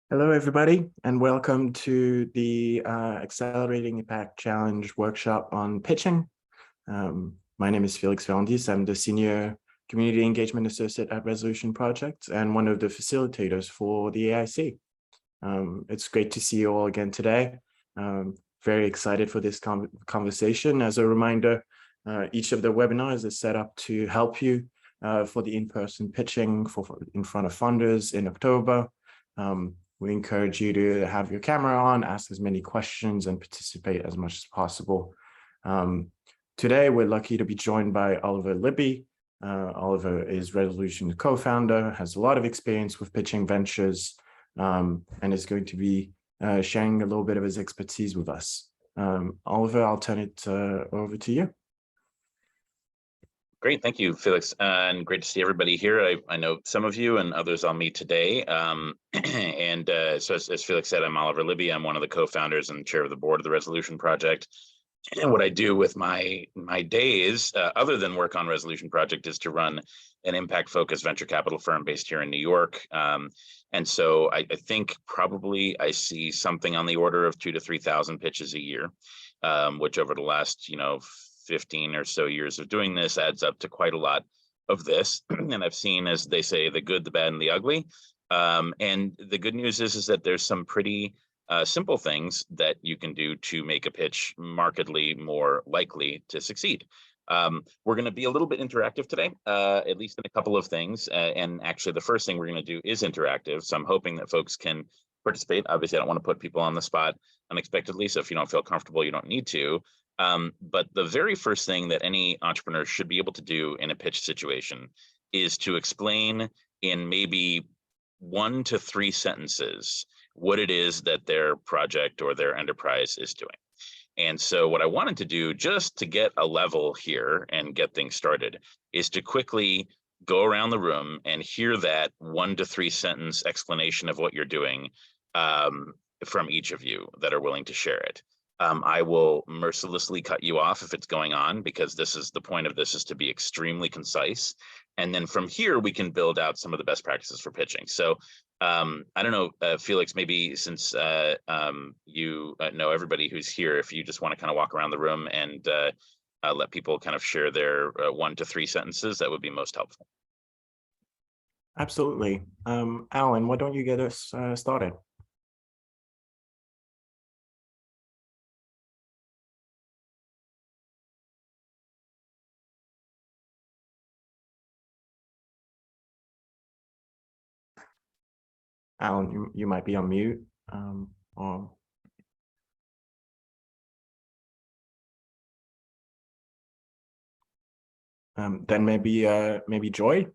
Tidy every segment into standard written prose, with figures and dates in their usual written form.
Hello, everybody, and welcome to the Accelerating Impact Challenge workshop on pitching. My name is Felix Ferrandis. I'm the Senior Community Engagement Associate at Resolution Project and one of the facilitators for the AIC. It's great to see you all again today. Very excited for this conversation. As a reminder, each of the webinars is set up to help you for the in-person pitching in front of funders in October. We encourage you to have your camera on, ask as many questions, and participate as much as possible. Today, we're lucky to be joined by Oliver Libby. Oliver is Resolution's co-founder, has a lot of experience with pitching ventures, and is going to be sharing a little bit of his expertise with us. Oliver, I'll turn it over to you. Great, thank you, Felix, and great to see everybody here. I know some of you and others I'll meet today. So as Felix said, I'm Oliver Libby. I'm one of the co-founders and chair of the board of the Resolution Project. And what I do with my days, other than work on Resolution Project, is to run an impact-focused venture capital firm based here in New York. And so I think probably I see something on the order of 2,000 to 3,000 pitches a year, which over the last 15 or so years of doing this adds up to quite a lot of this. And I've seen, as they say, the good, the bad, and the ugly. And the good news is that there's some pretty simple things that you can do to make a pitch markedly more likely to succeed. We're going to be a little bit interactive today, at least in a couple of things. And actually, the first thing we're going to do is interactive. So I'm hoping that folks can participate. Obviously, I don't want to put people on the spot unexpectedly. So if you don't feel comfortable, you don't need to. But the very first thing that any entrepreneur should be able to do in a pitch situation is to explain in maybe 1 to 3 sentences what it is that their project or their enterprise is doing. And so what I wanted to do, just to get a level here and get things started, is to quickly go around the room and hear that 1 to 3 sentence explanation of what you're doing from each of you that are willing to share it. I will mercilessly cut you off if it's going on, because this is the point of this, is to be extremely concise. And then from here, we can build out some of the best practices for pitching. So I don't know, Felix, maybe since you know everybody who's here, if you just want to kind of walk around the room and let people kind of share their 1 to 3 sentences, that would be most helpful. Absolutely. Alan, why don't you get us started? Alan, you might be on mute. Or... then maybe Joy.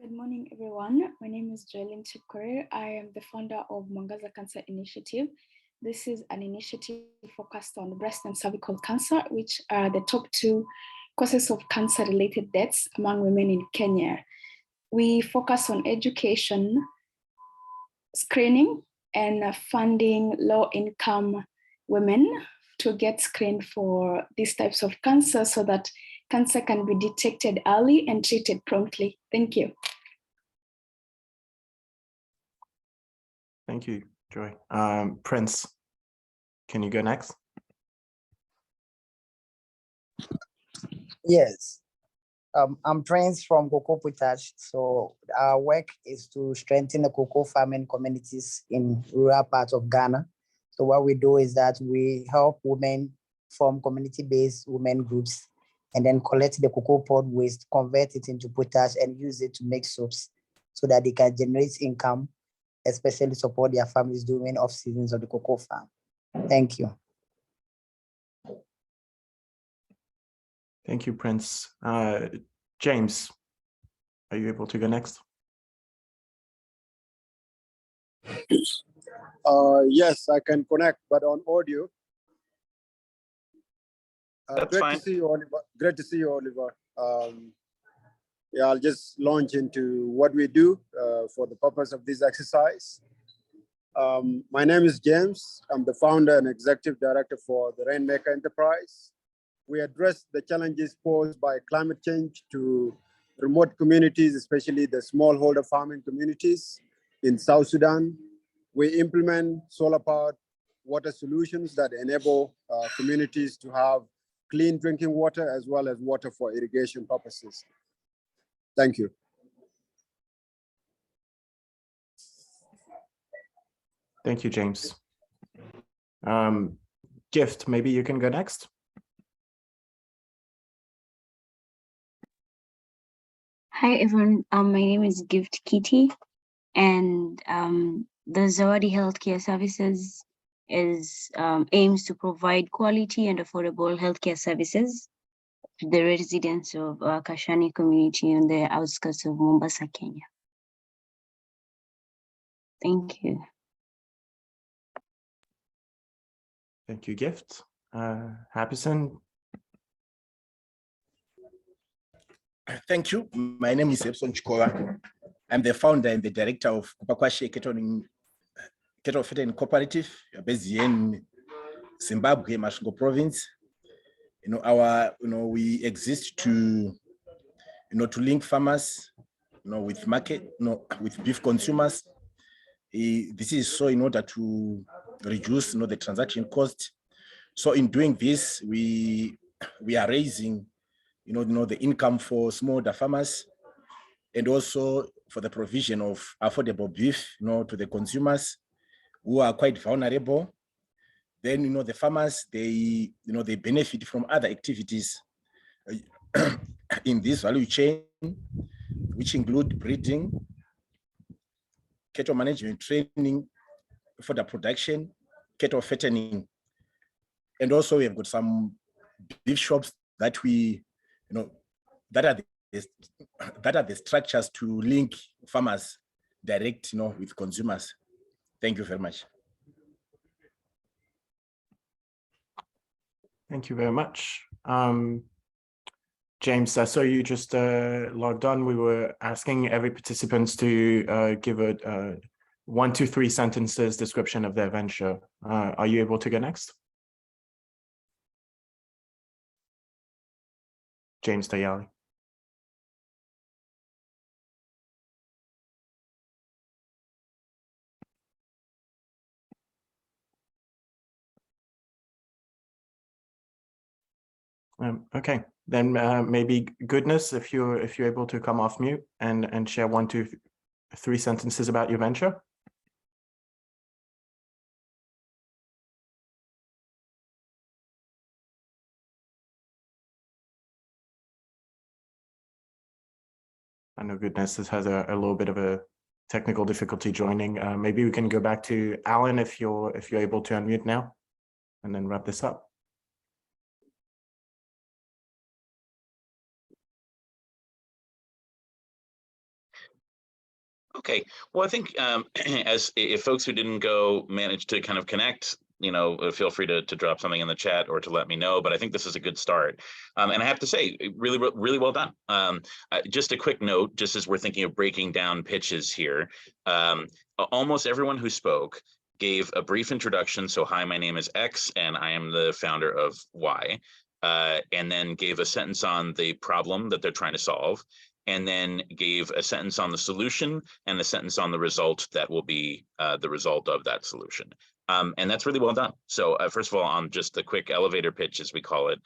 Good morning, everyone. My name is Joylyn Chipkorir. I am the founder of Mwangaza Cancer Initiative. This is an initiative focused on breast and cervical cancer, which are the top 2 causes of cancer-related deaths among women in Kenya. We focus on education, screening, and funding low-income women to get screened for these types of cancer so that cancer can be detected early and treated promptly. Thank you. Thank you, Joy. Prince, can you go next? Yes. I'm Prince from Cocoa Potash. So our work is to strengthen the cocoa farming communities in rural parts of Ghana. So what we do is that we help women form community-based women groups and then collect the cocoa pod waste, convert it into potash, and use it to make soaps so that they can generate income, especially support their families during off seasons of the cocoa farm. Thank you. Thank you, Prince. James, are you able to go next? Yes, I can connect, but on audio. That's fine. To see you, Oliver. Great to see you, Oliver. Yeah, I'll just launch into what we do for the purpose of this exercise. My name is James. I'm the founder and executive director for the Rainmaker Enterprise. We address the challenges posed by climate change to remote communities, especially the smallholder farming communities in South Sudan. We implement solar-powered water solutions that enable communities to have clean drinking water as well as water for irrigation purposes. Thank you. Thank you, James. Gift, maybe you can go next. Hi everyone, my name is Gift Kitty, and the Zawadi Healthcare Services is aims to provide quality and affordable healthcare services to the residents of Kashani community on the outskirts of Mombasa, Kenya. Thank you. Thank you, Gift. Happison. Thank you. My name is Epson Chikola. I'm the founder and the director of Kupakwashe Cattle Feeding Cooperative, based here in Zimbabwe, Masvingo Province. We exist to, to link farmers, with market, with beef consumers. This is so in order to reduce, the transaction cost. So in doing this, we are raising, the income for smallholder farmers, and also for the provision of affordable beef, to the consumers who are quite vulnerable. Then, the farmers, they benefit from other activities in this value chain, which include breeding, cattle management training, for the production, cattle fattening. And also we have got some beef shops that we, that are the structures to link farmers direct, with consumers. Thank you very much. Thank you very much. James, I saw you just logged on. We were asking every participant to give a 1 to 3 sentences description of their venture. Are you able to go next? James Dayali. Okay, then maybe Goodness, if you're able to come off mute and share 1 to 3 sentences about your venture. I know Goodness has a little bit of a technical difficulty joining. Maybe we can go back to Alan if you're able to unmute now, and then wrap this up. Okay, well, I think if folks who didn't manage to kind of connect, feel free to drop something in the chat or to let me know, but I think this is a good start. And I have to say, really, really well done. Just a quick note, just as we're thinking of breaking down pitches here, almost everyone who spoke gave a brief introduction. So, hi, my name is X and I am the founder of Y, and then gave a sentence on the problem that they're trying to solve, and then gave a sentence on the solution and a sentence on the result that will be the result of that solution. And that's really well done. So first of all, on just the quick elevator pitch, as we call it,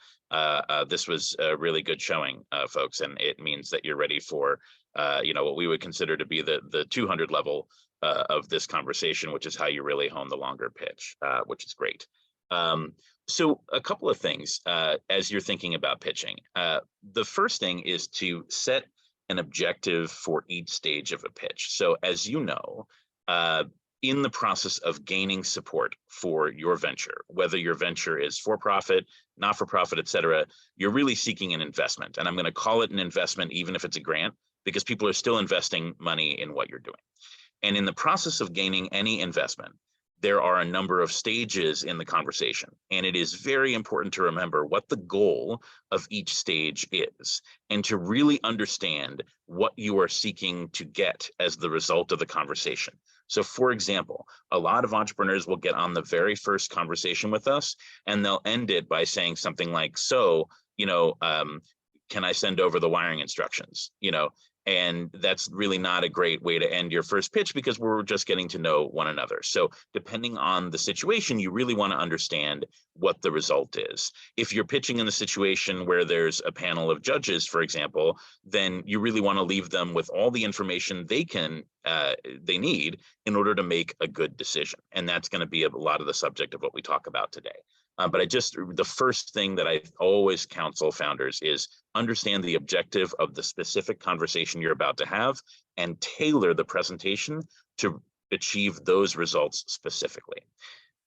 this was a really good showing, folks, and it means that you're ready for what we would consider to be the 200 level of this conversation, which is how you really hone the longer pitch, which is great. So a couple of things as you're thinking about pitching. The first thing is to set an objective for each stage of a pitch. So as you know, in the process of gaining support for your venture, whether your venture is for-profit, not-for-profit, et cetera, you're really seeking an investment. And I'm going to call it an investment, even if it's a grant, because people are still investing money in what you're doing. And in the process of gaining any investment, there are a number of stages in the conversation, and it is very important to remember what the goal of each stage is, and to really understand what you are seeking to get as the result of the conversation. So for example, a lot of entrepreneurs will get on the very first conversation with us, and they'll end it by saying something like, so, can I send over the wiring instructions? And that's really not a great way to end your first pitch, because we're just getting to know one another. So depending on the situation, you really want to understand what the result is. If you're pitching in a situation where there's a panel of judges, for example, then you really want to leave them with all the information they need in order to make a good decision. And that's going to be a lot of the subject of what we talk about today. But the first thing that I always counsel founders is understand the objective of the specific conversation you're about to have and tailor the presentation to achieve those results specifically.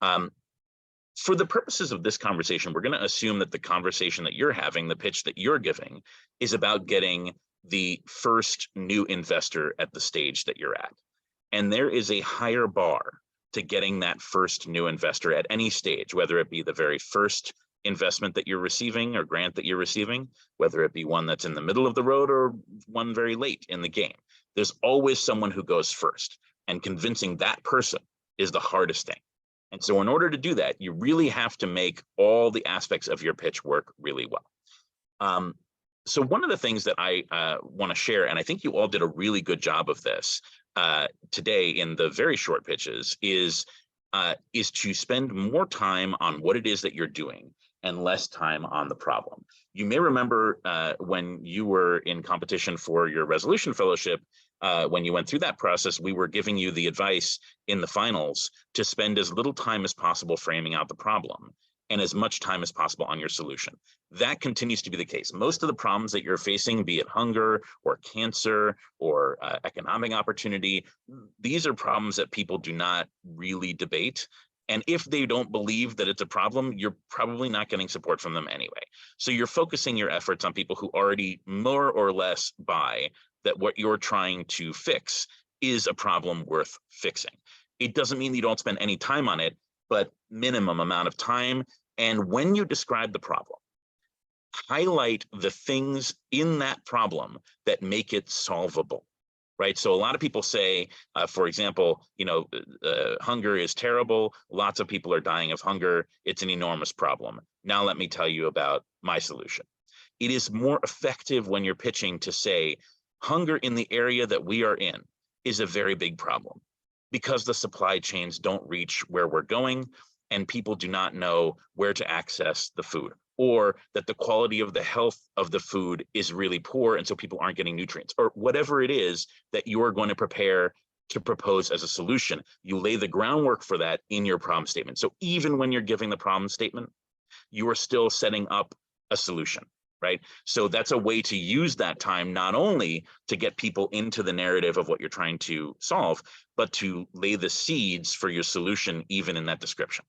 For the purposes of this conversation, we're going to assume that the conversation that you're having, the pitch that you're giving, is about getting the first new investor at the stage that you're at. And there is a higher bar to getting that first new investor at any stage, whether it be the very first investment that you're receiving or grant that you're receiving, whether it be one that's in the middle of the road or one very late in the game. There's always someone who goes first, and convincing that person is the hardest thing. And so in order to do that, you really have to make all the aspects of your pitch work really well. So one of the things that I want to share, and I think you all did a really good job of this today in the very short pitches, is to spend more time on what it is that you're doing and less time on the problem. You may remember when you were in competition for your resolution fellowship, when you went through that process, we were giving you the advice in the finals to spend as little time as possible framing out the problem and as much time as possible on your solution. That continues to be the case. Most of the problems that you're facing, be it hunger or cancer or economic opportunity, these are problems that people do not really debate. And if they don't believe that it's a problem, you're probably not getting support from them anyway. So you're focusing your efforts on people who already more or less buy that what you're trying to fix is a problem worth fixing. It doesn't mean that you don't spend any time on it, but minimum amount of time. And when you describe the problem, highlight the things in that problem that make it solvable, right? So a lot of people say, for example, hunger is terrible. Lots of people are dying of hunger. It's an enormous problem. Now let me tell you about my solution. It is more effective when you're pitching to say, hunger in the area that we are in is a very big problem because the supply chains don't reach where we're going and people do not know where to access the food, or that the quality of the health of the food is really poor and so people aren't getting nutrients, or whatever it is that you're going to prepare to propose as a solution. You lay the groundwork for that in your problem statement. So even when you're giving the problem statement, you are still setting up a solution, right? So that's a way to use that time, not only to get people into the narrative of what you're trying to solve, but to lay the seeds for your solution, even in that description.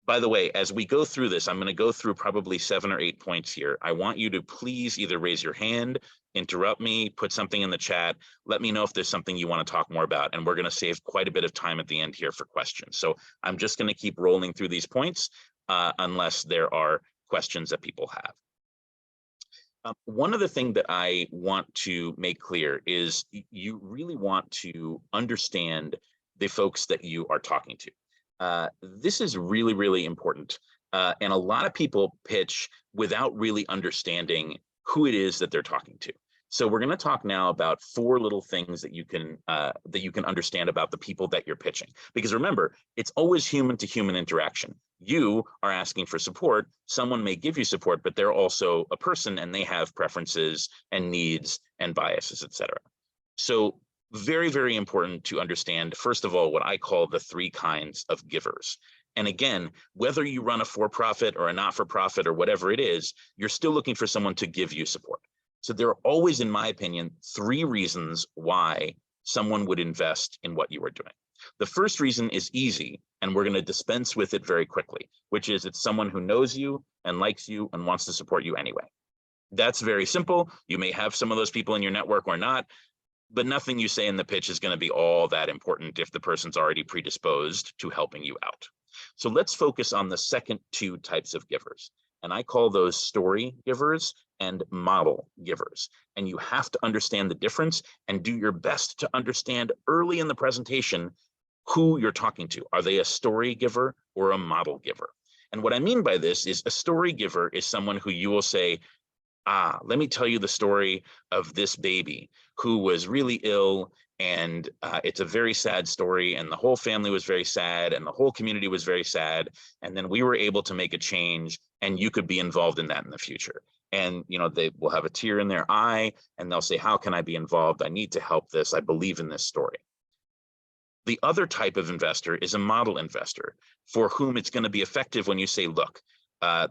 By the way, as we go through this, I'm going to go through probably 7 or 8 points here. I want you to please either raise your hand, interrupt me, put something in the chat, let me know if there's something you want to talk more about. And we're going to save quite a bit of time at the end here for questions. So I'm just going to keep rolling through these points unless there are questions that people have. One of the things that I want to make clear is you really want to understand the folks that you are talking to. This is really, really important. And a lot of people pitch without really understanding who it is that they're talking to. So we're going to talk now about 4 little things that you can understand about the people that you're pitching. Because remember, it's always human to human interaction. You are asking for support. Someone may give you support, but they're also a person and they have preferences and needs and biases, etc. So very, very important to understand, first of all, what I call the 3 kinds of givers. And again, whether you run a for-profit or a not-for-profit or whatever it is, you're still looking for someone to give you support. So there are always, in my opinion, 3 reasons why someone would invest in what you are doing. The first reason is easy, and we're going to dispense with it very quickly, which is it's someone who knows you and likes you and wants to support you anyway. That's very simple. You may have some of those people in your network or not. but nothing you say in the pitch is going to be all that important if the person's already predisposed to helping you out. So let's focus on the second two types of givers. And I call those story givers and model givers. And you have to understand the difference and do your best to understand early in the presentation who you're talking to. Are they a story giver or a model giver? And what I mean by this is a story giver is someone who you will say, let me tell you the story of this baby who was really ill, and it's a very sad story, and the whole family was very sad, and the whole community was very sad, and then we were able to make a change, and you could be involved in that in the future. And they will have a tear in their eye, and they'll say, how can I be involved? I need to help this. I believe in this story. The other type of investor is a model investor for whom it's going to be effective when you say, look,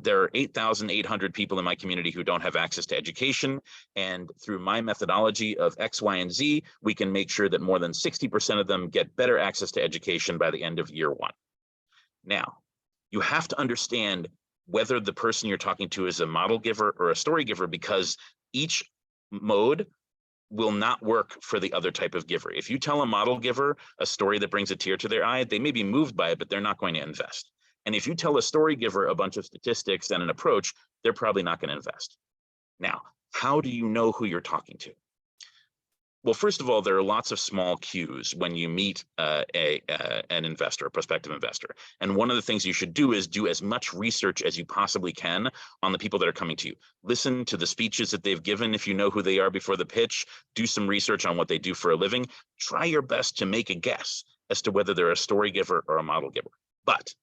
there are 8,800 people in my community who don't have access to education. And through my methodology of X, Y, and Z, we can make sure that more than 60% of them get better access to education by the end of year one. Now, you have to understand whether the person you're talking to is a model giver or a story giver, because each mode will not work for the other type of giver. If you tell a model giver a story that brings a tear to their eye, they may be moved by it, but they're not going to invest. And if you tell a story giver a bunch of statistics and an approach, they're probably not going to invest. Now, how do you know who you're talking to? Well, first of all, there are lots of small cues when you meet an investor, a prospective investor. And one of the things you should do is do as much research as you possibly can on the people that are coming to you. Listen to the speeches that they've given if you know who they are before the pitch. Do some research on what they do for a living. Try your best to make a guess as to whether they're a story giver or a model giver. But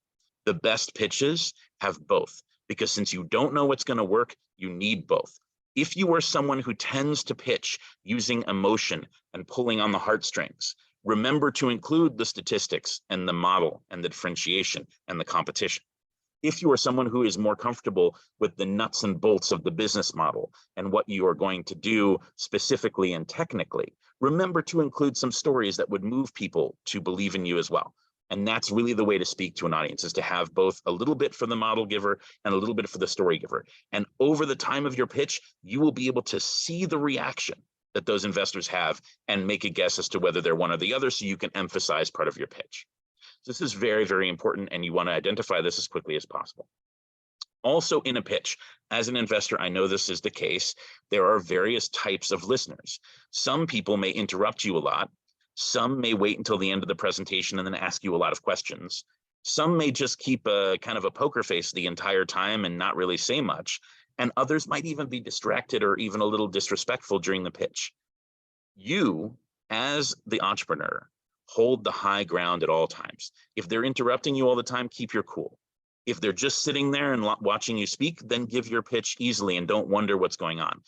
the best pitches have both, because since you don't know what's going to work, you need both. If you are someone who tends to pitch using emotion and pulling on the heartstrings, remember to include the statistics and the model and the differentiation and the competition. If you are someone who is more comfortable with the nuts and bolts of the business model and what you are going to do specifically and technically, remember to include some stories that would move people to believe in you as well. And that's really the way to speak to an audience, is to have both a little bit for the model giver and a little bit for the story giver. And over the time of your pitch, you will be able to see the reaction that those investors have and make a guess as to whether they're one or the other, so you can emphasize part of your pitch. So this is very, very important, and you want to identify this as quickly as possible. Also in a pitch, as an investor, I know this is the case, there are various types of listeners. Some people may interrupt you a lot. Some may wait until the end of the presentation and then ask you a lot of questions. Some may just keep a kind of a poker face the entire time and not really say much. And others might even be distracted or even a little disrespectful during the pitch. You, as the entrepreneur, hold the high ground at all times. If they're interrupting you all the time, keep your cool. If they're just sitting there and watching you speak, then give your pitch easily and don't wonder what's going on.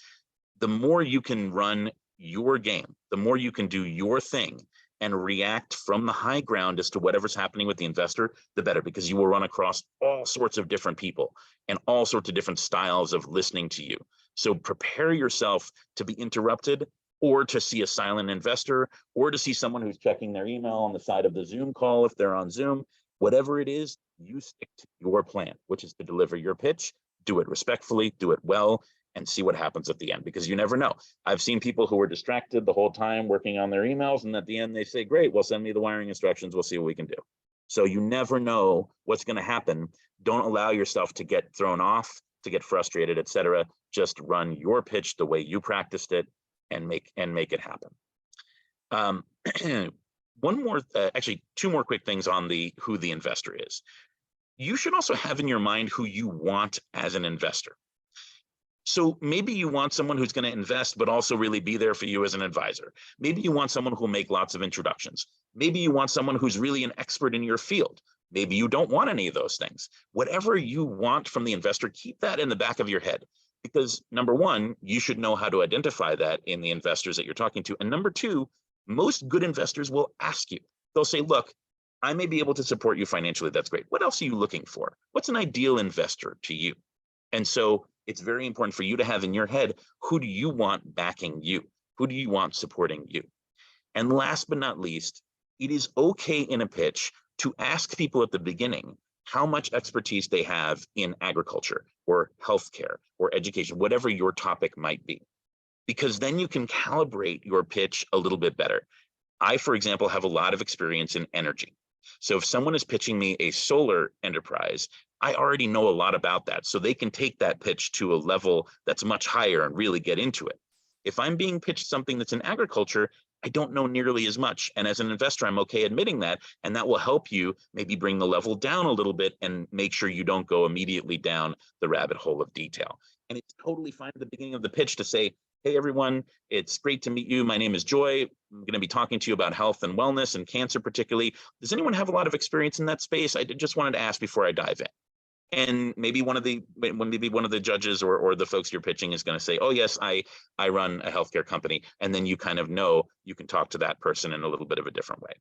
The more you can run your game, the more you can do your thing and react from the high ground as to whatever's happening with the investor, the better, because you will run across all sorts of different people and all sorts of different styles of listening to you. So prepare yourself to be interrupted, or to see a silent investor, or to see someone who's checking their email on the side of the Zoom call if they're on Zoom. Whatever it is, you stick to your plan, which is to deliver your pitch, do it respectfully, do it well, and see what happens at the end, because you never know. I've seen people who were distracted the whole time working on their emails, and at the end they say, great, well, send me the wiring instructions, we'll see what we can do. So you never know what's going to happen. Don't allow yourself to get thrown off, to get frustrated, etc. Just run your pitch the way you practiced it and make it happen. One more, actually two more quick things on who the investor is. You should also have in your mind who you want as an investor. So maybe you want someone who's going to invest, but also really be there for you as an advisor. Maybe you want someone who'll make lots of introductions. Maybe you want someone who's really an expert in your field. Maybe you don't want any of those things. Whatever you want from the investor, keep that in the back of your head. Because number one, you should know how to identify that in the investors that you're talking to. And number two, most good investors will ask you. They'll say, look, I may be able to support you financially. That's great. What else are you looking for? What's an ideal investor to you? And so it's very important for you to have in your head, who do you want backing you? Who do you want supporting you? And last but not least, it is okay in a pitch to ask people at the beginning how much expertise they have in agriculture or healthcare or education, whatever your topic might be. because then you can calibrate your pitch a little bit better. I, for example, have a lot of experience in energy. So if someone is pitching me a solar enterprise, I already know a lot about that. So they can take that pitch to a level that's much higher and really get into it. If I'm being pitched something that's in agriculture, I don't know nearly as much. And as an investor, I'm okay admitting that. And that will help you maybe bring the level down a little bit and make sure you don't go immediately down the rabbit hole of detail. And it's totally fine at the beginning of the pitch to say, hey, everyone, it's great to meet you. My name is Joy. I'm going to be talking to you about health and wellness and cancer particularly. Does anyone have a lot of experience in that space? I just wanted to ask before I dive in. And maybe one of the judges or the folks you're pitching is going to say, oh, yes, I run a healthcare company. And then you kind of know you can talk to that person in a little bit of a different way.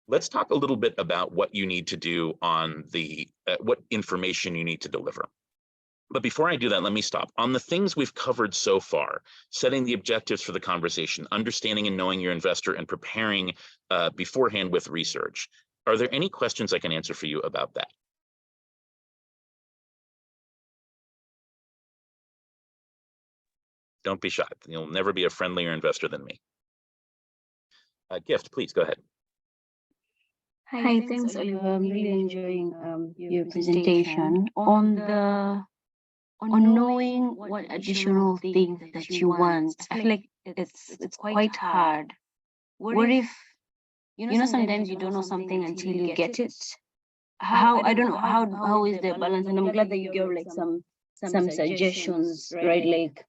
Let's talk a little bit about what you need to do on the what information you need to deliver. But before I do that, let me stop. On the things we've covered so far, setting the objectives for the conversation, understanding and knowing your investor, and preparing beforehand with research, are there any questions I can answer for you about that? Don't be shy. You'll never be a friendlier investor than me. Gift, please go ahead. Hi, thanks, Oliver. I'm really enjoying your presentation on knowing what additional things that you want. I feel like it's quite hard. What if sometimes you don't know something until you get it? How I don't know how is the balance? And I'm glad that you gave like some suggestions, right? Like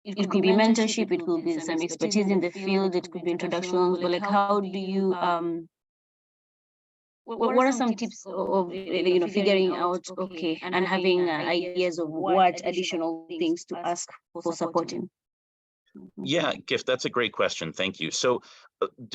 it could be mentorship, it could be some expertise in the field, it could be introductions, but like how do you what are some tips of figuring out okay and having ideas of what additional things to ask for supporting? Yeah, Gift, that's a great question. Thank you. So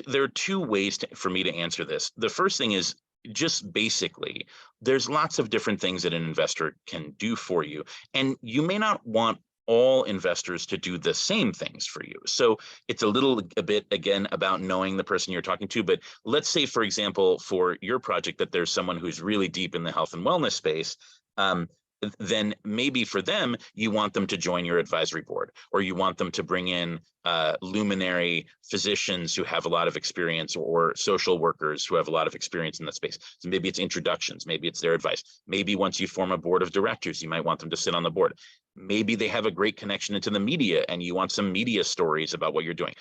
there are two ways for me to answer this. The first thing is just basically, there's lots of different things that an investor can do for you. And you may not want all investors to do the same things for you. So it's a bit, again, about knowing the person you're talking to. But let's say, for example, for your project, that there's someone who's really deep in the health and wellness space. Then maybe for them, you want them to join your advisory board, or you want them to bring in luminary physicians who have a lot of experience, or social workers who have a lot of experience in that space. So maybe it's introductions, maybe it's their advice. Maybe once you form a board of directors, you might want them to sit on the board. Maybe they have a great connection into the media and you want some media stories about what you're doing.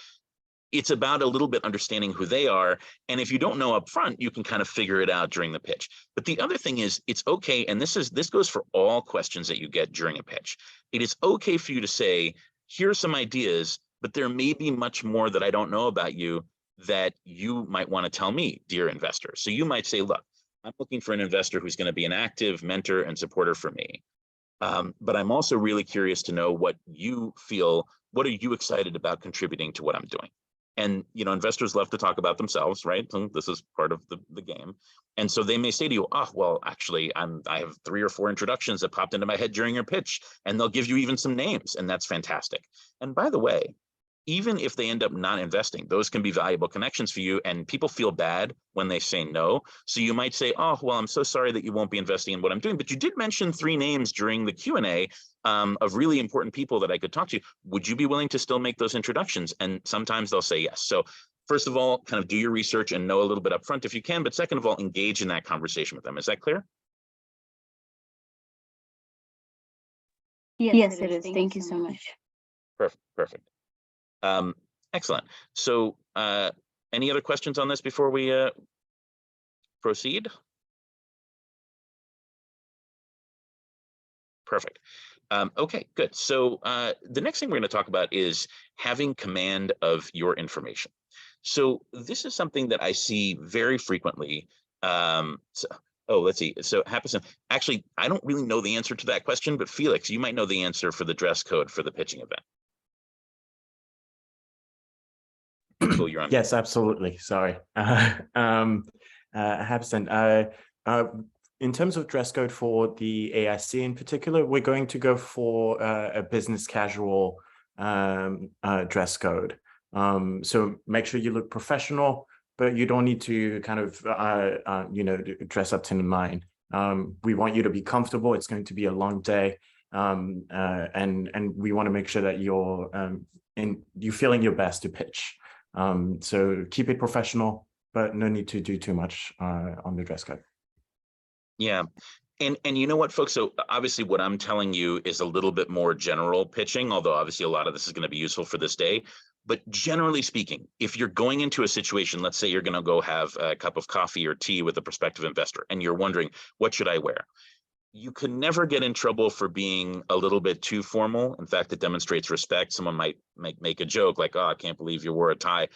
It's about a little bit understanding who they are. And if you don't know up front, you can kind of figure it out during the pitch. But the other thing is, it's okay, and this goes for all questions that you get during a pitch. It is okay for you to say, here's some ideas, but there may be much more that I don't know about you that you might want to tell me, dear investor. So you might say, look, I'm looking for an investor who's going to be an active mentor and supporter for me. But I'm also really curious to know what you feel, what are you excited about contributing to what I'm doing? And, investors love to talk about themselves, right? And this is part of the game. And so they may say to you, oh, well, actually, I have 3 or 4 introductions that popped into my head during your pitch, and they'll give you even some names, and that's fantastic. And by the way, even if they end up not investing, those can be valuable connections for you, and people feel bad when they say no. So you might say, oh, well, I'm so sorry that you won't be investing in what I'm doing, but you did mention 3 names during the Q&A of really important people that I could talk to. Would you be willing to still make those introductions? And sometimes they'll say yes. So first of all, kind of do your research and know a little bit up front if you can, but second of all, engage in that conversation with them. Is that clear? Yes, it is. Thank you so much. Perfect. Excellent. So any other questions on this before we proceed? Perfect. Okay, good. So the next thing we're going to talk about is having command of your information. So this is something that I see very frequently. Let's see. So Happison, actually, I don't really know the answer to that question, but Felix, you might know the answer for the dress code for the pitching event. You're on. Yes, absolutely. Sorry. Happison, in terms of dress code for the AIC in particular, we're going to go for a business casual dress code. So make sure you look professional, but you don't need to kind of, dress up to the nine. We want you to be comfortable. It's going to be a long day. and we want to make sure that you're feeling your best to pitch. So keep it professional, but no need to do too much on the dress code. Yeah. And you know what, folks? So obviously what I'm telling you is a little bit more general pitching, although obviously a lot of this is going to be useful for this day. But generally speaking, if you're going into a situation, let's say you're going to go have a cup of coffee or tea with a prospective investor, and you're wondering, what should I wear? You can never get in trouble for being a little bit too formal. In fact, it demonstrates respect. Someone might make a joke like, oh, I can't believe you wore a tie.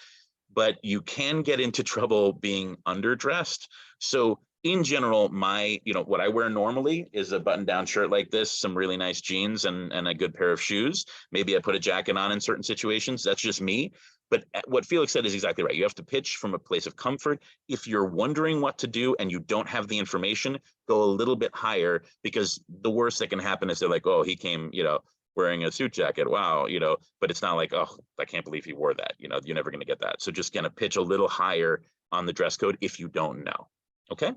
But you can get into trouble being underdressed. So in general, what I wear normally is a button-down shirt like this, some really nice jeans, and a good pair of shoes. Maybe I put a jacket on in certain situations. That's just me. But what Felix said is exactly right. You have to pitch from a place of comfort. If you're wondering what to do and you don't have the information, go a little bit higher, because the worst that can happen is they're like, oh, he came, wearing a suit jacket. Wow. But it's not like, oh, I can't believe he wore that. You're never going to get that. So just kind of pitch a little higher on the dress code if you don't know. Okay.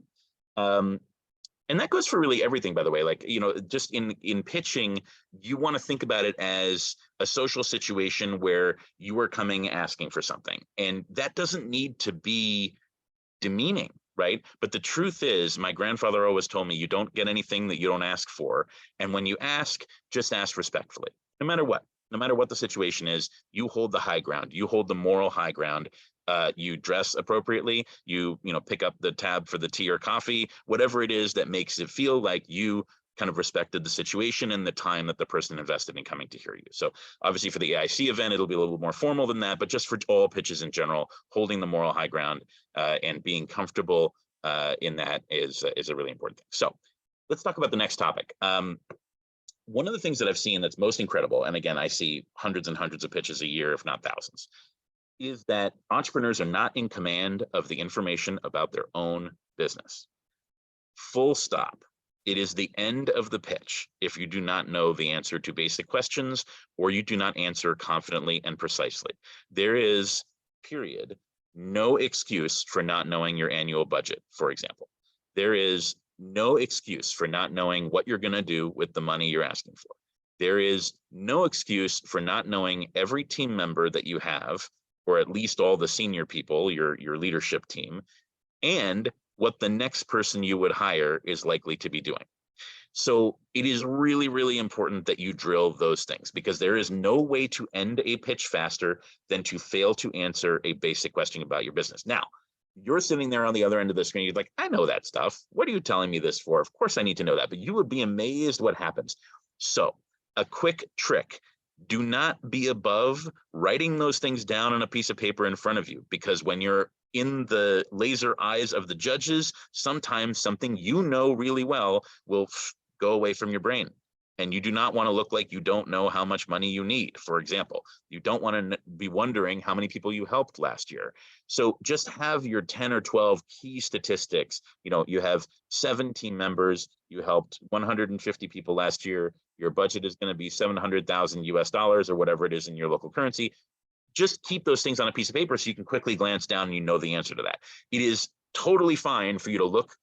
And that goes for really everything, by the way. Like, just in pitching, you want to think about it as a social situation where you are coming asking for something. And that doesn't need to be demeaning, right? But the truth is, my grandfather always told me, you don't get anything that you don't ask for. And when you ask, just ask respectfully, no matter what the situation is. You hold the high ground, you hold the moral high ground. You dress appropriately, you pick up the tab for the tea or coffee, whatever it is that makes it feel like you kind of respected the situation and the time that the person invested in coming to hear you. So obviously for the AIC event, it'll be a little more formal than that, but just for all pitches in general, holding the moral high ground and being comfortable in that is a really important thing. So let's talk about the next topic. One of the things that I've seen that's most incredible, and again, I see hundreds and hundreds of pitches a year, if not thousands, is that entrepreneurs are not in command of the information about their own business. Full stop. It is the end of the pitch if you do not know the answer to basic questions or you do not answer confidently and precisely. There is, period, no excuse for not knowing your annual budget, for example. There is no excuse for not knowing what you're going to do with the money you're asking for. There is no excuse for not knowing every team member that you have, or at least all the senior people, your leadership team, and what the next person you would hire is likely to be doing. So it is really, really important that you drill those things, because there is no way to end a pitch faster than to fail to answer a basic question about your business. Now, you're sitting there on the other end of the screen, you're like, I know that stuff. What are you telling me this for? Of course I need to know that, but you would be amazed what happens. So a quick trick: do not be above writing those things down on a piece of paper in front of you, because when you're in the laser eyes of the judges, sometimes something you know really well will go away from your brain. And you do not want to look like you don't know how much money you need, for example. You don't want to be wondering how many people you helped last year. So just have your 10 or 12 key statistics. You have 7 team members, you helped 150 people last year, your budget is going to be $700,000 or whatever it is in your local currency. Just keep those things on a piece of paper so you can quickly glance down and you know the answer to that. It is totally fine for you to look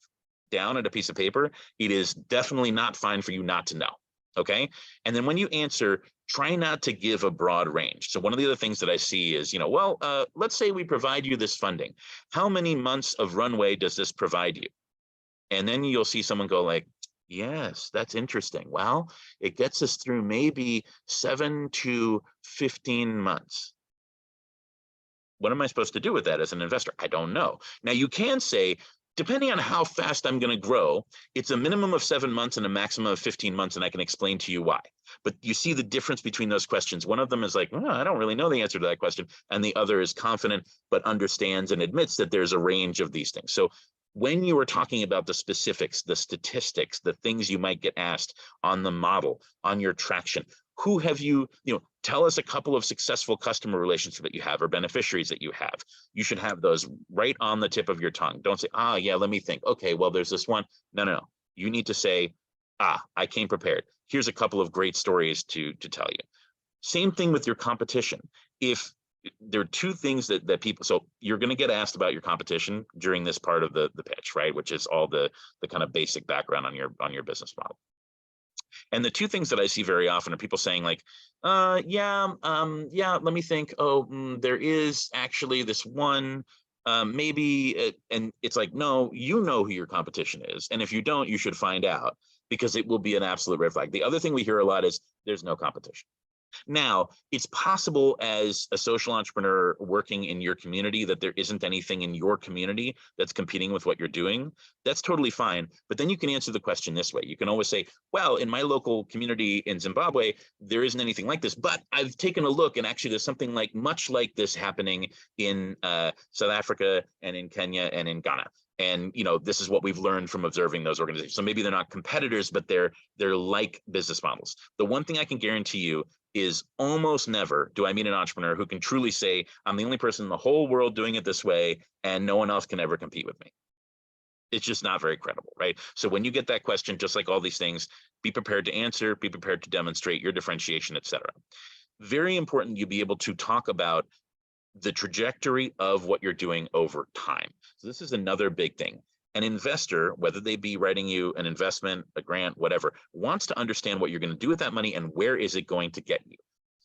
down at a piece of paper. It is definitely not fine for you not to know. Okay. And then when you answer, try not to give a broad range. So one of the other things that I see is, let's say we provide you this funding. How many months of runway does this provide you? And then you'll see someone go like, yes, that's interesting. Well, it gets us through maybe 7 to 15 months. What am I supposed to do with that as an investor? I don't know. Now you can say, depending on how fast I'm going to grow, it's a minimum of 7 months and a maximum of 15 months, and I can explain to you why. But you see the difference between those questions. One of them is like, I don't really know the answer to that question. And the other is confident, but understands and admits that there's a range of these things. So when you are talking about the specifics, the statistics, the things you might get asked on the model, on your traction, who have you, tell us a couple of successful customer relationships that you have or beneficiaries that you have. You should have those right on the tip of your tongue. Don't say, yeah, let me think. Okay, well, there's this one. No. You need to say, I came prepared. Here's a couple of great stories to tell you. Same thing with your competition. If there are 2 things that people, so you're going to get asked about your competition during this part of the pitch, right? Which is all the kind of basic background on your business model. And the two things that I see very often are people saying like, yeah, let me think. Oh, there is actually this one, maybe, and it's like, no, you know who your competition is. And if you don't, you should find out, because it will be an absolute red flag. The other thing we hear a lot is there's no competition. Now, it's possible as a social entrepreneur working in your community that there isn't anything in your community that's competing with what you're doing. That's totally fine. But then you can answer the question this way. You can always say, well, in my local community in Zimbabwe, there isn't anything like this, but I've taken a look and actually there's something like much like this happening in South Africa and in Kenya and in Ghana. And this is what we've learned from observing those organizations. So maybe they're not competitors, but they're like business models. The one thing I can guarantee you is almost never do I meet an entrepreneur who can truly say, I'm the only person in the whole world doing it this way, and no one else can ever compete with me. It's just not very credible, right? So when you get that question, just like all these things, be prepared to answer, be prepared to demonstrate your differentiation, et cetera. Very important you be able to talk about the trajectory of what you're doing over time. So this is another big thing. An investor, whether they be writing you an investment, a grant, whatever, wants to understand what you're going to do with that money and where is it going to get you.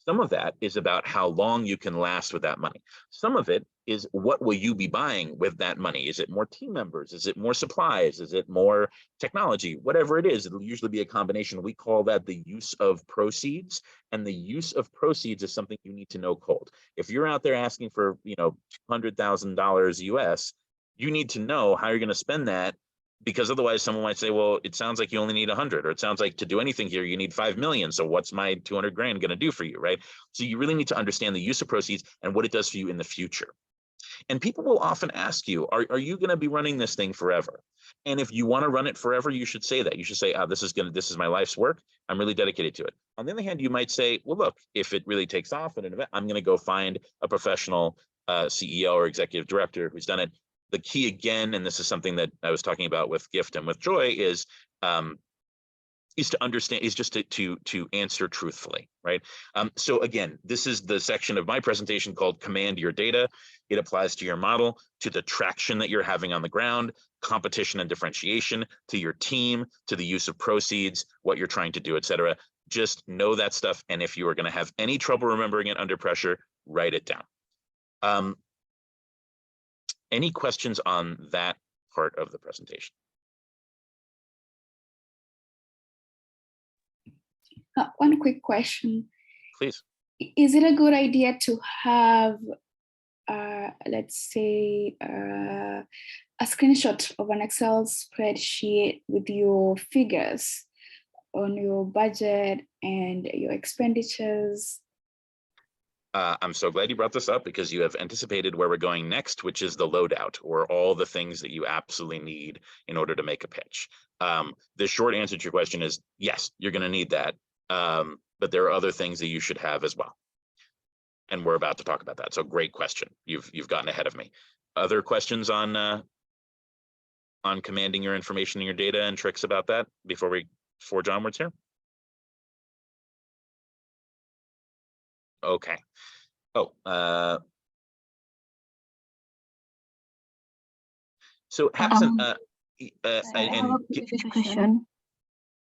Some of that is about how long you can last with that money. Some of it is what will you be buying with that money? Is it more team members? Is it more supplies? Is it more technology? Whatever it is, it'll usually be a combination. We call that the use of proceeds, and the use of proceeds is something you need to know cold. If you're out there asking for, $200,000 US, you need to know how you're going to spend that, because otherwise someone might say, well, it sounds like you only need 100, or it sounds like to do anything here, you need 5 million. So what's my 200 grand going to do for you, right? So you really need to understand the use of proceeds and what it does for you in the future. And people will often ask you, are you going to be running this thing forever? And if you want to run it forever, you should say that. You should say, this is my life's work. I'm really dedicated to it. On the other hand, you might say, well, look, if it really takes off at an event, I'm going to go find a professional CEO or executive director who's done it. The key again, and this is something that I was talking about with Gift and with Joy, is to understand, is just to answer truthfully, right? So again, this is the section of my presentation called Command Your Data. It applies to your model, to the traction that you're having on the ground, competition and differentiation, to your team, to the use of proceeds, what you're trying to do, et cetera. Just know that stuff. And if you are going to have any trouble remembering it under pressure, write it down. Any questions on that part of the presentation? One quick question. Please. Is it a good idea to have, let's say, a screenshot of an Excel spreadsheet with your figures on your budget and your expenditures? I'm so glad you brought this up, because you have anticipated where we're going next, which is the loadout, or all the things that you absolutely need in order to make a pitch. The short answer to your question is yes, you're going to need that. But there are other things that you should have as well. And we're about to talk about that. So great question. You've gotten ahead of me. Other questions on commanding your information and your data and tricks about that before we forge onwards here? Okay. Oh, so Happison, I have a quick question.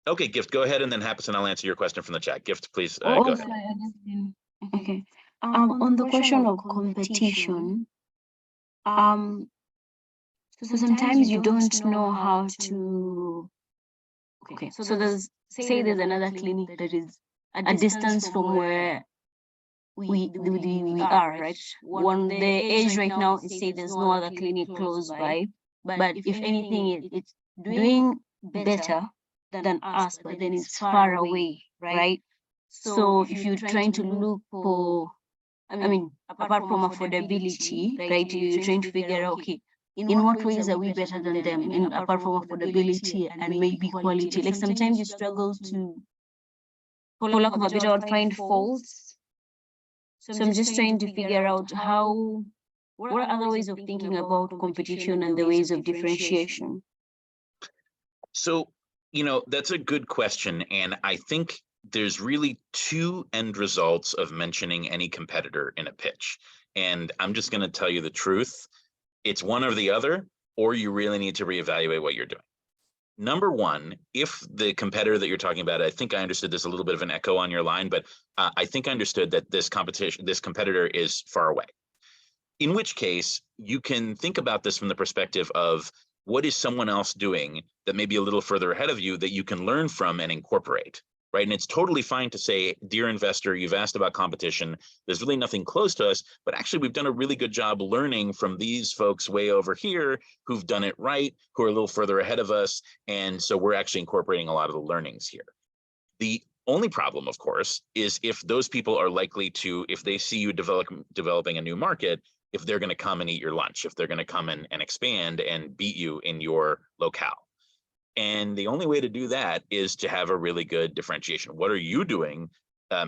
Okay, Gift, go ahead, and then Happison, I'll answer your question from the chat. Gift, please go ahead. Okay. On the question of competition, so sometimes you don't know how to. Okay, so there's another clinic that is a distance from where we are, right? On the edge right now, it say there's no other clinic close by, but if anything, it's doing better than us, but then it's far away, right? So if you're trying to look for, apart from affordability, right, you're trying to figure out, okay, in what ways are we better than them? And apart from affordability and maybe quality, like sometimes you struggle to, for lack of a better word, find faults. So I'm just trying to figure out what are other ways of thinking about competition and the ways of differentiation? So, that's a good question. And I think there's really two end results of mentioning any competitor in a pitch. And I'm just going to tell you the truth. It's one or the other, or you really need to reevaluate what you're doing. Number one, if the competitor that you're talking about, I think I understood there's a little bit of an echo on your line, but I think I understood that this competitor is far away. In which case, you can think about this from the perspective of what is someone else doing that may be a little further ahead of you that you can learn from and incorporate, right? And it's totally fine to say, dear investor, you've asked about competition. There's really nothing close to us, but actually we've done a really good job learning from these folks way over here who've done it right, who are a little further ahead of us. And so we're actually incorporating a lot of the learnings here. The only problem, of course, is if those people are likely to, if they see you developing a new market, if they're going to come and eat your lunch, if they're going to come and expand and beat you in your locale. And the only way to do that is to have a really good differentiation. What are you doing?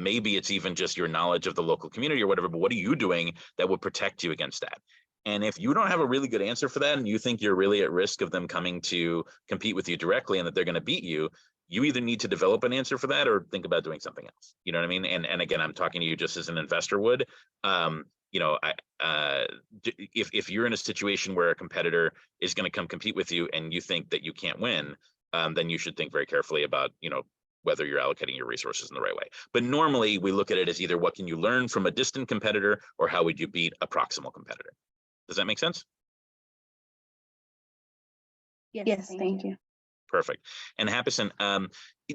Maybe it's even just your knowledge of the local community or whatever, but what are you doing that would protect you against that? And if you don't have a really good answer for that, and you think you're really at risk of them coming to compete with you directly and that they're going to beat you, you either need to develop an answer for that or think about doing something else. You know what I mean? And again, I'm talking to you just as an investor would. You know, if you're in a situation where a competitor is going to come compete with you and you think that you can't win, then you should think very carefully about, you know, whether you're allocating your resources in the right way. But normally we look at it as either what can you learn from a distant competitor or how would you beat a proximal competitor? Does that make sense? Yes, thank you. Perfect. And Happison,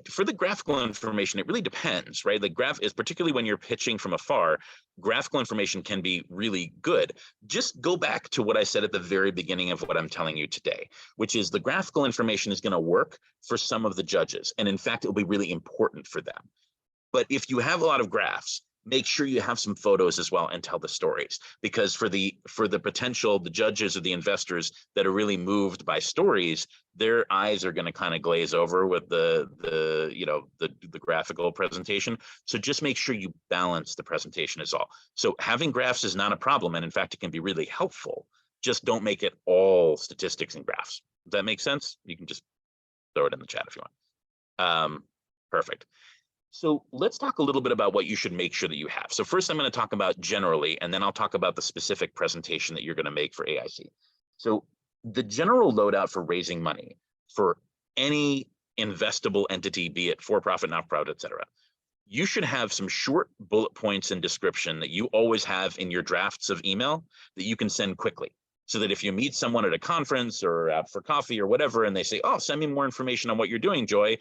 for the graphical information, it really depends, right? The graph is particularly when you're pitching from afar, graphical information can be really good. Just go back to what I said at the very beginning of what I'm telling you today, which is the graphical information is going to work for some of the judges. And in fact, it will be really important for them. But if you have a lot of graphs, make sure you have some photos as well and tell the stories, because for the potential, the judges or the investors that are really moved by stories, their eyes are going to kind of glaze over with the graphical presentation. So just make sure you balance the presentation is all. So having graphs is not a problem. And in fact, it can be really helpful. Just don't make it all statistics and graphs. Does that make sense? You can just throw it in the chat if you want. Perfect. So let's talk a little bit about what you should make sure that you have. So first I'm going to talk about generally, and then I'll talk about the specific presentation that you're going to make for AIC. So the general loadout for raising money for any investable entity, be it for-profit, not-for-profit, et cetera, you should have some short bullet points and description that you always have in your drafts of email that you can send quickly. So that if you meet someone at a conference or out for coffee or whatever, and they say, oh, send me more information on what you're doing, Joy,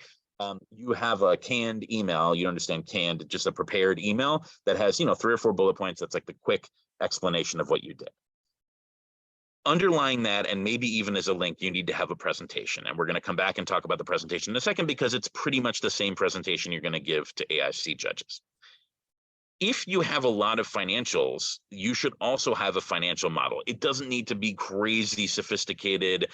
you have a canned email. You understand canned, just a prepared email that has, 3 or 4 bullet points. That's like the quick explanation of what you did. Underlying that, and maybe even as a link, you need to have a presentation. And we're going to come back and talk about the presentation in a second, because it's pretty much the same presentation you're going to give to AIC judges. If you have a lot of financials, you should also have a financial model. It doesn't need to be crazy sophisticated,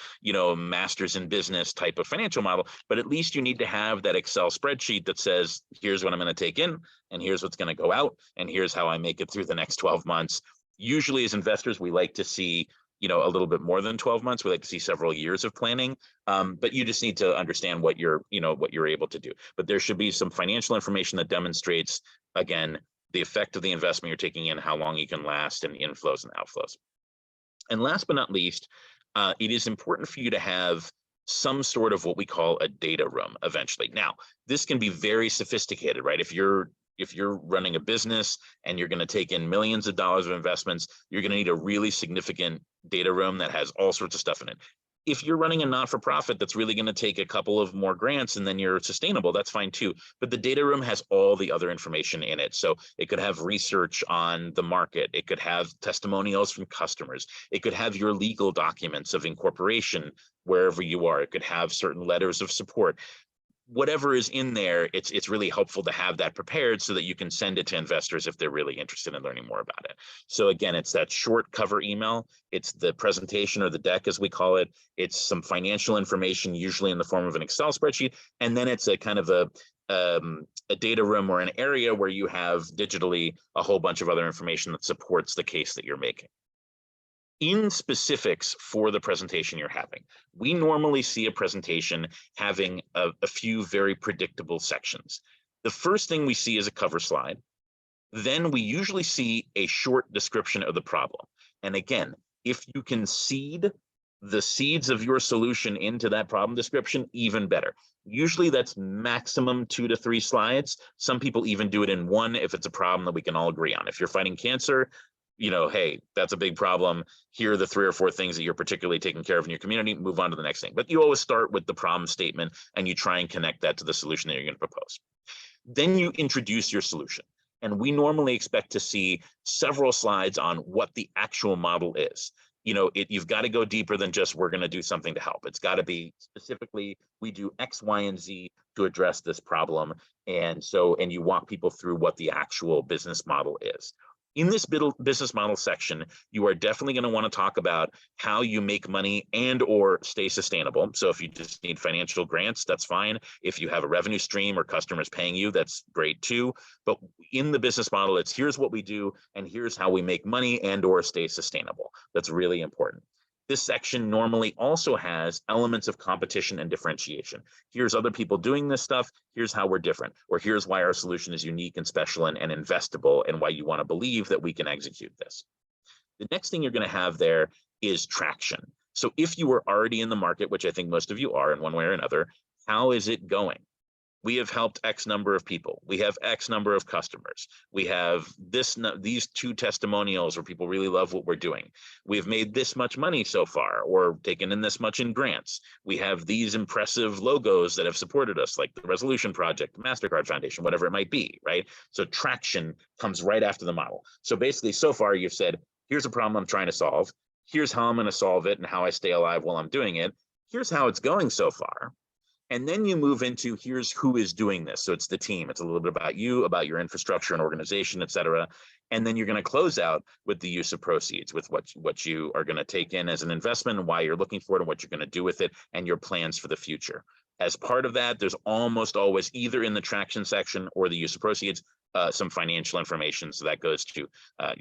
masters in business type of financial model, but at least you need to have that Excel spreadsheet that says, here's what I'm going to take in, and here's what's going to go out, and here's how I make it through the next 12 months. Usually as investors, we like to see, a little bit more than 12 months. We like to see several years of planning, but you just need to understand what you're able to do. But there should be some financial information that demonstrates, again, the effect of the investment you're taking in, how long you can last, and inflows and outflows. And last but not least, it is important for you to have some sort of what we call a data room eventually. Now, this can be very sophisticated, right? If you're running a business and you're going to take in millions of dollars of investments, you're going to need a really significant data room that has all sorts of stuff in it. If you're running a not-for-profit that's really going to take a couple of more grants and then you're sustainable, that's fine too. But the data room has all the other information in it. So it could have research on the market. It could have testimonials from customers. It could have your legal documents of incorporation wherever you are. It could have certain letters of support. Whatever is in there, it's really helpful to have that prepared so that you can send it to investors if they're really interested in learning more about it. So again, it's that short cover email. It's the presentation, or the deck as we call it. It's some financial information, usually in the form of an Excel spreadsheet. And then it's a kind of a data room or an area where you have digitally a whole bunch of other information that supports the case that you're making. In specifics for the presentation you're having, we normally see a presentation having a few very predictable sections. The first thing we see is a cover slide. Then we usually see a short description of the problem. And again, if you can seed the seeds of your solution into that problem description, even better. Usually that's maximum 2 to 3 slides. Some people even do it in one if it's a problem that we can all agree on. If you're fighting cancer, you know, hey, that's a big problem. Here are the 3 or 4 things that you're particularly taking care of in your community. Move on to the next thing. But you always start with the problem statement and you try and connect that to the solution that you're going to propose. Then you introduce your solution. And we normally expect to see several slides on what the actual model is. You know, you've got to go deeper than just we're going to do something to help. It's got to be specifically, we do X, Y, and Z to address this problem. And you walk people through what the actual business model is. In this business model section, you are definitely going to want to talk about how you make money and or stay sustainable. So if you just need financial grants, that's fine. If you have a revenue stream or customers paying you, that's great too. But in the business model, it's here's what we do and here's how we make money and or stay sustainable. That's really important. This section normally also has elements of competition and differentiation. Here's other people doing this stuff. Here's how we're different, or here's why our solution is unique and special and investable and why you want to believe that we can execute this. The next thing you're going to have there is traction. So if you were already in the market, which I think most of you are in one way or another, how is it going? We have helped X number of people. We have X number of customers. We have these 2 testimonials where people really love what we're doing. We've made this much money so far, or taken in this much in grants. We have these impressive logos that have supported us, like the Resolution Project, the MasterCard Foundation, whatever it might be, right? So traction comes right after the model. So basically, so far you've said, here's a problem I'm trying to solve. Here's how I'm going to solve it and how I stay alive while I'm doing it. Here's how it's going so far. And then you move into here's who is doing this. So it's the team. It's a little bit about you, about your infrastructure and organization, et cetera. And then you're going to close out with the use of proceeds, with what you are going to take in as an investment and why you're looking for it and what you're going to do with it and your plans for the future. As part of that, there's almost always either in the traction section or the use of proceeds, some financial information. So that goes to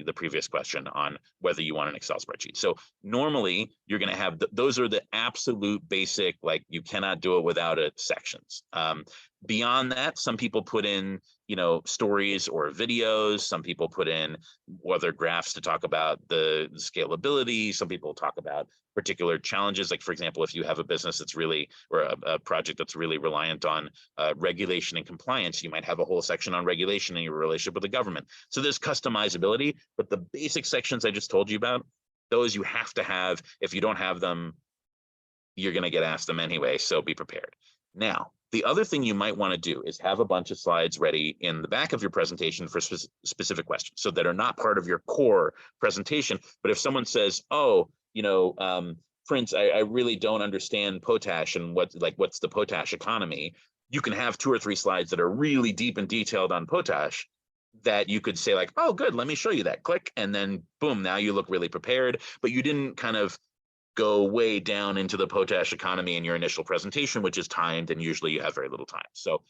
the previous question on whether you want an Excel spreadsheet. So normally you're going to have those are the absolute basic, like you cannot do it without it sections. Beyond that, some people put in, you know, stories or videos. Some people put in other graphs to talk about the scalability. Some people talk about particular challenges. Like, for example, if you have a business that's really, or a project that's really reliant on regulation and compliance, you might have a whole section on regulation and your relationship with the government. So there's customizability, but the basic sections I just told you about, those you have to have. If you don't have them, you're going to get asked them anyway, so be prepared. Now, the other thing you might want to do is have a bunch of slides ready in the back of your presentation for specific questions, so that are not part of your core presentation. But if someone says, oh, you know, Prince, I really don't understand potash and what's the potash economy, you can have 2 or 3 slides that are really deep and detailed on potash that you could say like, oh, good, let me show you that, click, and then boom, now you look really prepared, but you didn't kind of go way down into the potash economy in your initial presentation, which is timed, and usually you have very little time. So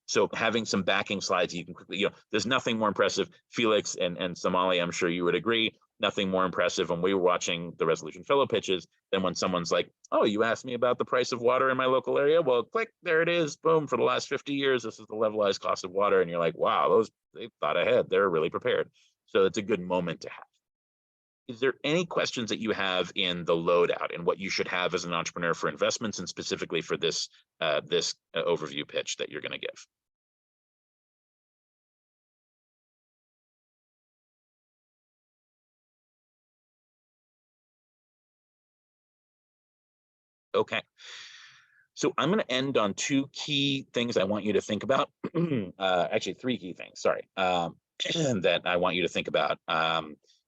so having some backing slides, you can quickly, you know, there's nothing more impressive. Felix and Somali, I'm sure you would agree, nothing more impressive when we were watching the Resolution Fellow pitches than when someone's like, oh, you asked me about the price of water in my local area? Well, click, there it is, boom, for the last 50 years, this is the levelized cost of water. And you're like, wow, they thought ahead, they're really prepared. So it's a good moment to have. Is there any questions that you have in the loadout and what you should have as an entrepreneur for investments, and specifically for this overview pitch that you're going to give? Okay. So I'm going to end on 2 key things I want you to think about. Actually, 3 key things, sorry, that I want you to think about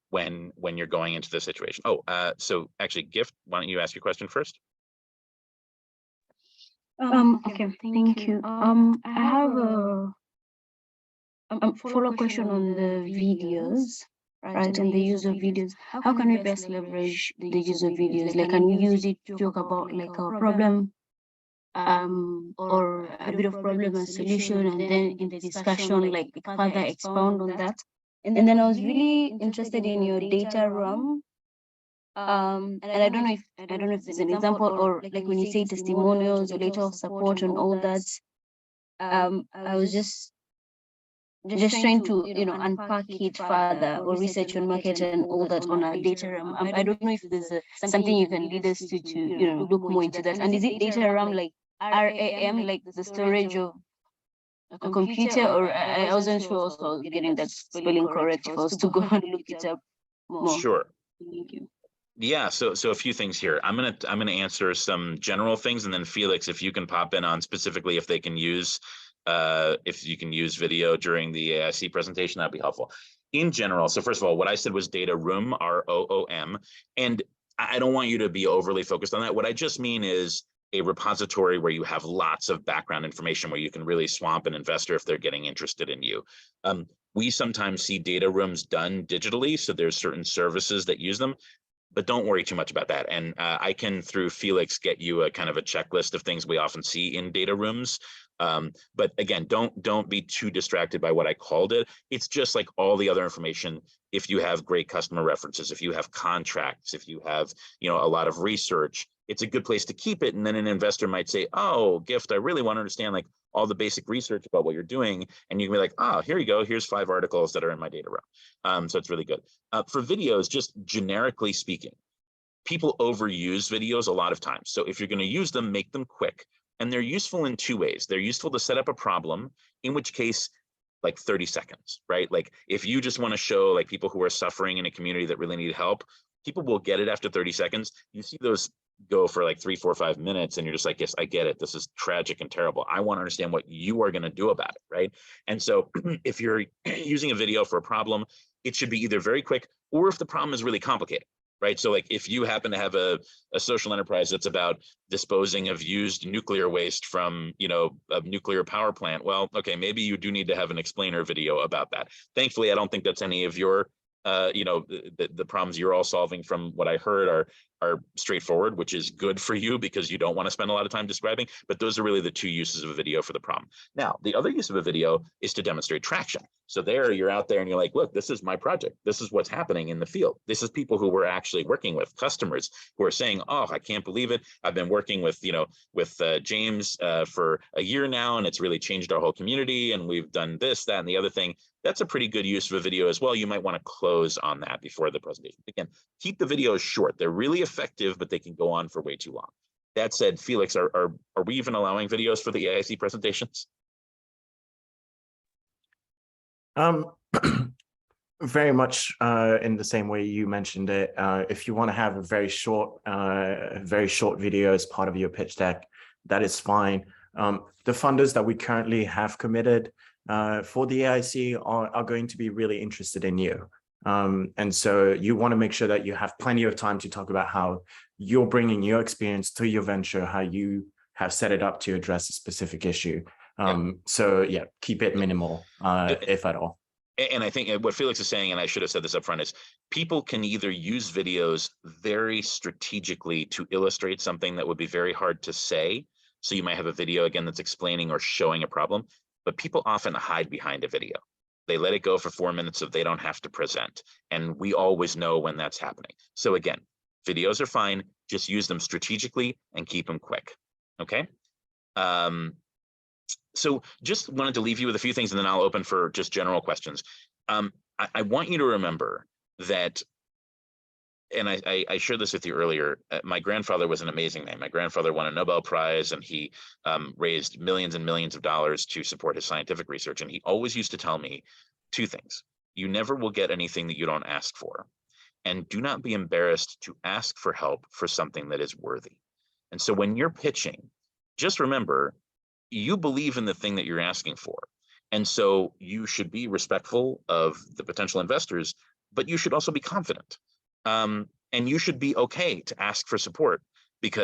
when you're going into this situation. Oh, so actually, Gift, why don't you ask your question first? Okay, thank you. I have a follow-up question on the videos, right? And the use of videos. How can we best leverage the use of videos? Like, can we use it to talk about like our problem, or a bit of problem and solution, and then in the discussion, like further expound on that? And then I was really interested in your data realm. And I don't know if there's an example, or like when you say testimonials or letter of support and all that. I was just just trying to, unpack it further or research on market and all that on a data RAM. I don't know if there's something you can lead us to look more into that. And is it data RAM like RAM, like the storage of a computer, or I wasn't sure also getting that spelling correct if I was to go and look it up more. Sure. Thank you. Yeah, so a few things here. I'm gonna answer some general things, and then Felix, if you can pop in on specifically if they can use if you can use video during the AIC presentation, that'd be helpful. In general, so first of all, what I said was data room, ROOM, and I don't want you to be overly focused on that. What I just mean is a repository where you have lots of background information where you can really swamp an investor if they're getting interested in you. We sometimes see data rooms done digitally, so there's certain services that use them, but don't worry too much about that. And I can, through Felix, get you a kind of a checklist of things we often see in data rooms. But again, don't be too distracted by what I called it. It's just like all the other information. If you have great customer references, if you have contracts, if you have, a lot of research, it's a good place to keep it. And then an investor might say, oh, Gift, I really want to understand like all the basic research about what you're doing. And you can be like, oh, here you go. Here's 5 articles that are in my data room. So it's really good. For videos, just generically speaking, people overuse videos a lot of times. So if you're going to use them, make them quick. And they're useful in 2 ways. They're useful to set up a problem, in which case, like 30 seconds, right? Like if you just want to show like people who are suffering in a community that really need help, people will get it after 30 seconds. You see those go for like 3, 4, 5 minutes, and you're just like, yes, I get it. This is tragic and terrible. I want to understand what you are going to do about it, right? And so if you're using a video for a problem, it should be either very quick, or if the problem is really complicated, right? So like if you happen to have a social enterprise that's about disposing of used nuclear waste from, a nuclear power plant, well, okay, maybe you do need to have an explainer video about that. Thankfully, I don't think that's any of your the problems you're all solving. From what I heard are straightforward, which is good for you because you don't want to spend a lot of time describing, but those are really the 2 uses of a video for the problem. Now, the other use of a video is to demonstrate traction. So there you're out there and you're like, look, this is my project. This is what's happening in the field. This is people who we're actually working with, customers who are saying, oh, I can't believe it. I've been working with, James for a year now, and it's really changed our whole community. And we've done this, that, and the other thing. That's a pretty good use of a video as well. You might want to close on that before the presentation. Again, keep the videos short. They're really effective, but they can go on for way too long. That said, Felix, are we even allowing videos for the AIC presentations? Very much in the same way you mentioned it. If you want to have a very short video as part of your pitch deck, that is fine. The funders that we currently have committed for the AIC are going to be really interested in you. And so you want to make sure that you have plenty of time to talk about how you're bringing your experience to your venture, how you have set it up to address a specific issue. So yeah, keep it minimal, if at all. And I think what Felix is saying, and I should have said this up front, is people can either use videos very strategically to illustrate something that would be very hard to say. So you might have a video, again, that's explaining or showing a problem, but people often hide behind a video. They let it go for 4 minutes so they don't have to present. And we always know when that's happening. So again, videos are fine. Just use them strategically and keep them quick. Okay. So just wanted to leave you with a few things, and then I'll open for just general questions. I want you to remember that, and I shared this with you earlier, my grandfather was an amazing man. My grandfather won a Nobel Prize, and he raised millions and millions of dollars to support his scientific research. And he always used to tell me 2 things. You never will get anything that you don't ask for. And do not be embarrassed to ask for help for something that is worthy. And so when you're pitching, just remember, you believe in the thing that you're asking for. And so you should be respectful of the potential investors, but you should also be confident. And you should be okay to ask for support,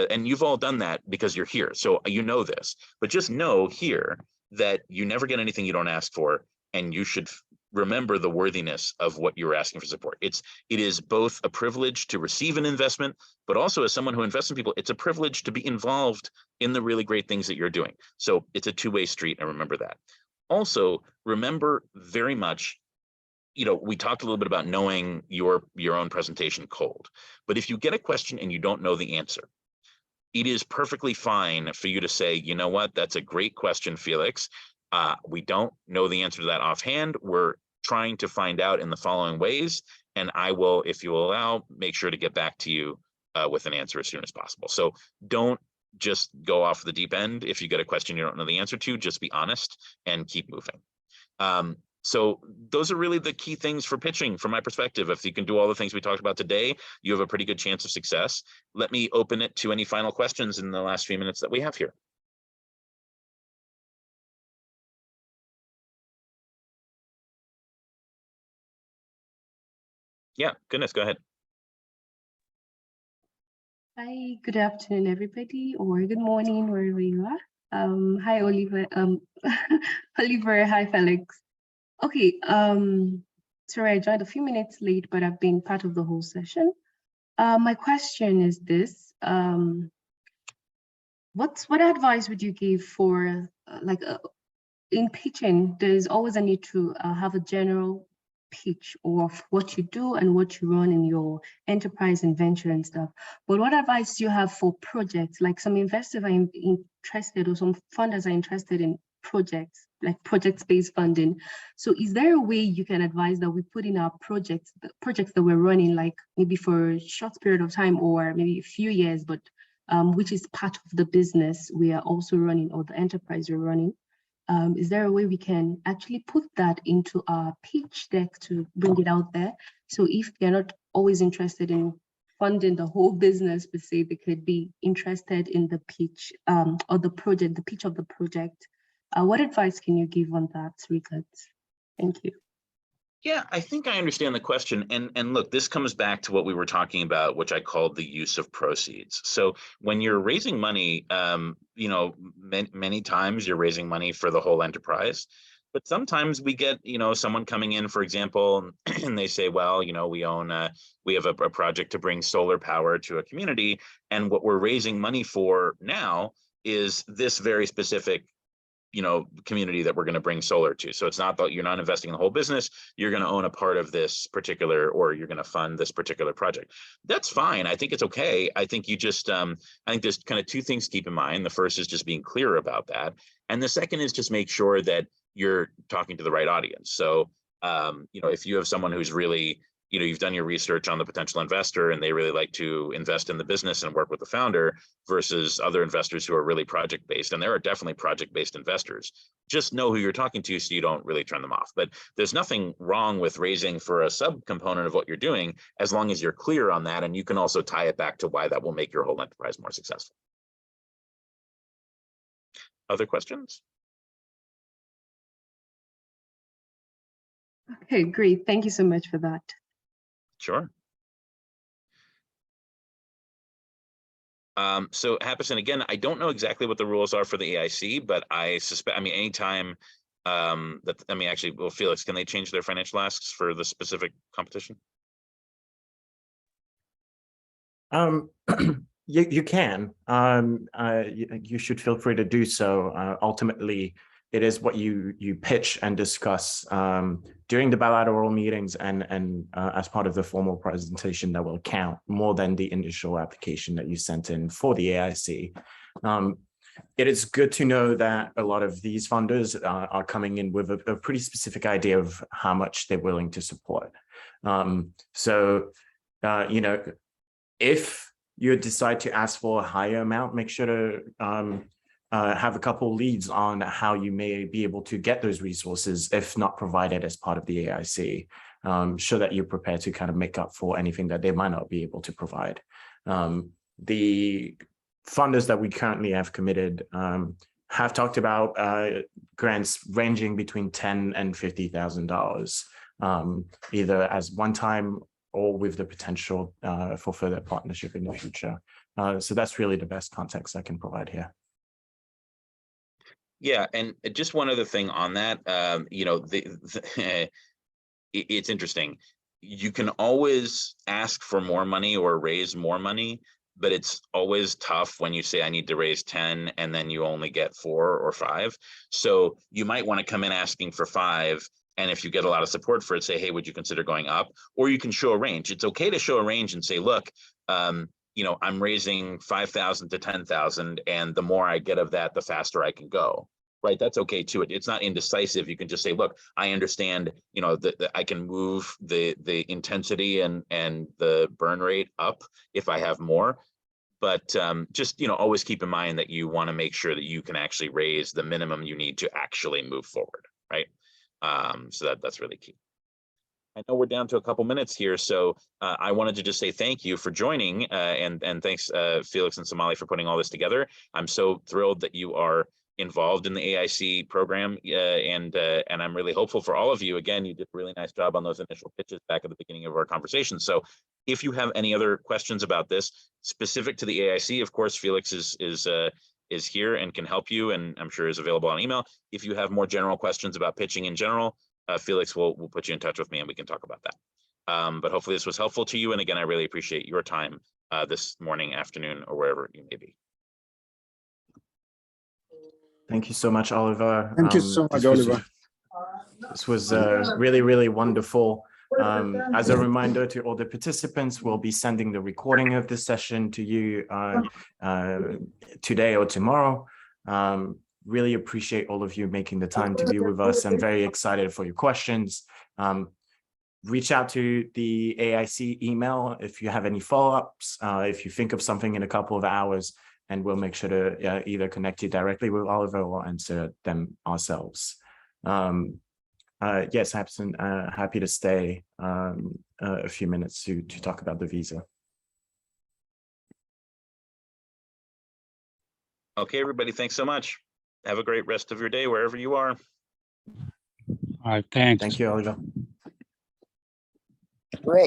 and you've all done that because you're here. So you know this, but just know here that you never get anything you don't ask for, and you should remember the worthiness of what you're asking for support. It is both a privilege to receive an investment, but also as someone who invests in people, it's a privilege to be involved in the really great things that you're doing. So it's a 2-way street, and remember that. Also, remember very much, we talked a little bit about knowing your own presentation cold, but if you get a question and you don't know the answer, it is perfectly fine for you to say, you know what, that's a great question, Felix. We don't know the answer to that offhand. We're trying to find out in the following ways, and I will, if you will allow, make sure to get back to you with an answer as soon as possible. So don't just go off the deep end. If you get a question you don't know the answer to, just be honest and keep moving. So those are really the key things for pitching from my perspective. If you can do all the things we talked about today, you have a pretty good chance of success. Let me open it to any final questions in the last few minutes that we have here. Yeah, goodness, go ahead. Hi, good afternoon, everybody, or good morning, wherever you are. Hi, Oliver. Oliver, hi, Felix. Okay, sorry, I joined a few minutes late, but I've been part of the whole session. My question is this: what advice would you give for in pitching? There's always a need to have a general pitch of what you do and what you run in your enterprise and venture and stuff. But what advice do you have for projects? Like some investors are interested, or some funders are interested in projects, like project-based funding. So is there a way you can advise that we put in our projects, the projects that we're running, like maybe for a short period of time or maybe a few years, but which is part of the business we are also running, or the enterprise we're running? Is there a way we can actually put that into our pitch deck to bring it out there? So if they're not always interested in funding the whole business per se, they could be interested in the pitch or the project, the pitch of the project. What advice can you give on that regards? Thank you. Yeah, I think I understand the question. And look, this comes back to what we were talking about, which I called the use of proceeds. So when you're raising money, you know, many times you're raising money for the whole enterprise. But sometimes we get, you know, someone coming in, for example, and they say, well, you know, we have a project to bring solar power to a community. And what we're raising money for now is this very specific, you know, community that we're going to bring solar to. So it's not that you're not investing in the whole business, you're going to own a part of this particular, or you're going to fund this particular project. That's fine. I think it's okay. I think you just, I think there's kind of two things to keep in mind. The first is just being clear about that. And the second is just make sure that you're talking to the right audience. So, you know, if you have someone who's really, you know, you've done your research on the potential investor and they really like to invest in the business and work with the founder, versus other investors who are really project-based, and there are definitely project-based investors, just know who you're talking to so you don't really turn them off. But there's nothing wrong with raising for a subcomponent of what you're doing, as long as you're clear on that, and you can also tie it back to why that will make your whole enterprise more successful. Other questions? Okay, great. Thank you so much for that. Sure. So Happison, again, I don't know exactly what the rules are for the AIC, but I suspect, I mean, anytime actually, well, Felix, can they change their financial asks for the specific competition? You can. You should feel free to do so. Ultimately, it is what you pitch and discuss during the bilateral meetings and as part of the formal presentation that will count more than the initial application that you sent in for the AIC. It is good to know that a lot of these funders are coming in with a pretty specific idea of how much they're willing to support. You know, if you decide to ask for a higher amount, make sure to have a couple leads on how you may be able to get those resources, if not provided as part of the AIC, so that you're prepared to kind of make up for anything that they might not be able to provide. The funders that we currently have committed have talked about grants ranging between $10,000 and $50,000, either as one time or with the potential for further partnership in the future. So that's really the best context I can provide here. Yeah, and just one other thing on that, you know, it's interesting. You can always ask for more money or raise more money, but it's always tough when you say I need to raise 10 and then you only get 4 or 5. So you might want to come in asking for 5. And if you get a lot of support for it, say, hey, would you consider going up? Or you can show a range. It's okay to show a range and say, look, you know, I'm raising 5,000 to 10,000, and the more I get of that, the faster I can go. right, that's okay too. It's not indecisive. You can just say, look, I understand, you know, that I can move the intensity and the burn rate up if I have more. But just, you know, always keep in mind that you want to make sure that you can actually raise the minimum you need to actually move forward, right? So that's really key. I know we're down to a couple minutes here, so I wanted to just say thank you for joining, and thanks Felix and Somali for putting all this together. I'm so thrilled that you are involved in the AIC program, and I'm really hopeful for all of you. Again, you did a really nice job on those initial pitches back at the beginning of our conversation. So if you have any other questions about this specific to the AIC, of course, Felix is here and can help you, and I'm sure is available on email. If you have more general questions about pitching in general, Felix will put you in touch with me and we can talk about that. But hopefully this was helpful to you. And again, I really appreciate your time this morning, afternoon, or wherever you may be. Thank you so much, Oliver. Thank you so much, Oliver. This was really, really wonderful. As a reminder to all the participants, we'll be sending the recording of this session to you today or tomorrow. Really appreciate all of you making the time to be with us and very excited for your questions. Reach out to the AIC email if you have any follow-ups, if you think of something in a couple of hours, and we'll make sure to either connect you directly with Oliver or answer them ourselves. Yes, happy to stay a few minutes to talk about the visa. Okay, everybody, thanks so much. Have a great rest of your day wherever you are. All right, thanks. Thank you, Oliver.